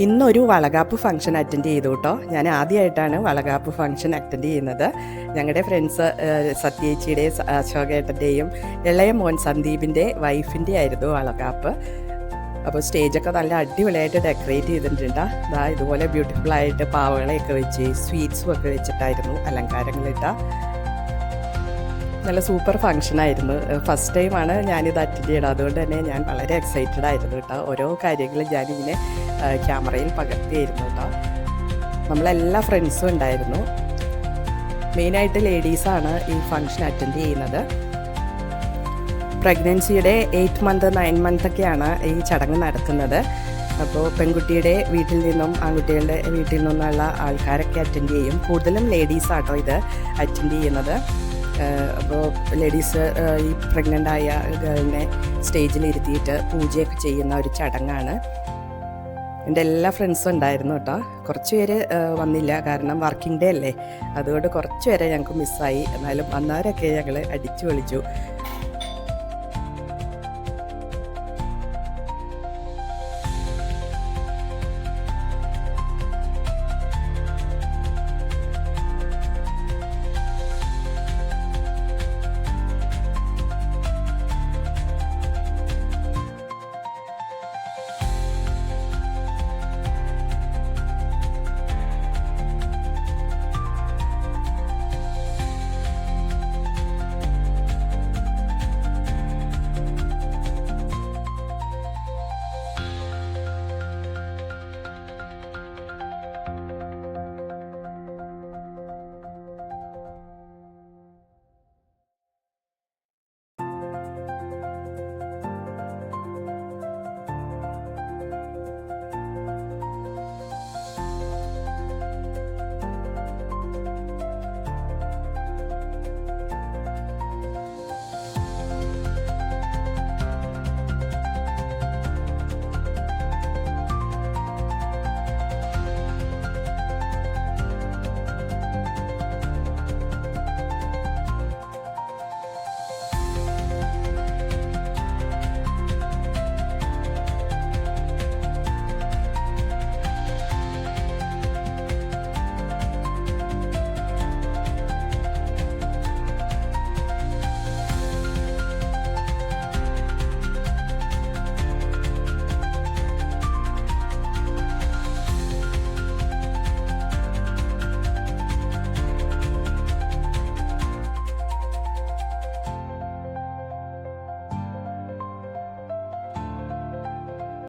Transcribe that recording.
ഇന്നൊരു Valakappu function attend ചെയ്തു കേട്ടോ. ഞാൻ ആദ്യമായിട്ടാണ് വളകാപ്പ് ഫംഗ്ഷൻ അറ്റൻഡ് ചെയ്യുന്നത്. ഞങ്ങളുടെ ഫ്രണ്ട്സ് സത്യേച്ചിയുടെയും അശോകേട്ടൻ്റെയും ഇളയ മോൻ സന്ദീപിൻ്റെ വൈഫിൻ്റെ ആയിരുന്നു വളകാപ്പ്. അപ്പോൾ സ്റ്റേജൊക്കെ നല്ല അടിപൊളിയായിട്ട് ഡെക്കറേറ്റ് ചെയ്തിട്ടുണ്ട്. അതാ ഇതുപോലെ ബ്യൂട്ടിഫുള്ളായിട്ട് പാവകളെയൊക്കെ വെച്ച് സ്വീറ്റ്സും ഒക്കെ വെച്ചിട്ടായിരുന്നു അലങ്കാരങ്ങളിട്ട നല്ല സൂപ്പർ ഫംഗ്ഷനായിരുന്നു. ഫസ്റ്റ് ടൈമാണ് ഞാനിത് അറ്റൻഡ് ചെയ്യണം. അതുകൊണ്ട് തന്നെ ഞാൻ വളരെ എക്സൈറ്റഡ് ആയിരുന്നു കേട്ടോ. ഓരോ കാര്യങ്ങളും ഞാനിങ്ങനെ ക്യാമറയിൽ പകർത്തിയായിരുന്നു കേട്ടോ. നമ്മളെല്ലാ ഫ്രണ്ട്സും ഉണ്ടായിരുന്നു. മെയിനായിട്ട് ലേഡീസാണ് ഈ ഫംഗ്ഷൻ അറ്റൻഡ് ചെയ്യുന്നത്. പ്രഗ്നൻസിയുടെ 8 മന്ത് 9 മന്തൊക്കെയാണ് ഈ ചടങ്ങ് നടത്തുന്നത്. അപ്പോൾ പെൺകുട്ടിയുടെ വീട്ടിൽ നിന്നും ആൺകുട്ടികളുടെ വീട്ടിൽ നിന്നുള്ള ആൾക്കാരൊക്കെ അറ്റൻഡ് ചെയ്യും. കൂടുതലും ലേഡീസാട്ടോ ഇത് അറ്റൻഡ് ചെയ്യുന്നത്. അപ്പോൾ ലേഡീസ് ഈ പ്രഗ്നൻ്റ് ആയ ഗേളിനെ സ്റ്റേജിലിരുത്തിയിട്ട് പൂജയൊക്കെ ചെയ്യുന്ന ഒരു ചടങ്ങാണ്. എൻ്റെ എല്ലാ ഫ്രണ്ട്സും ഉണ്ടായിരുന്നു കേട്ടോ. കുറച്ച് പേര് വന്നില്ല, കാരണം വർക്കിംഗ് ഡേ അല്ലേ. അതുകൊണ്ട് കുറച്ച് പേരെ ഞങ്ങൾക്ക് മിസ്സായി. എന്നാലും വന്നവരൊക്കെ ഞങ്ങൾ അടിച്ചു പൊളിച്ചു.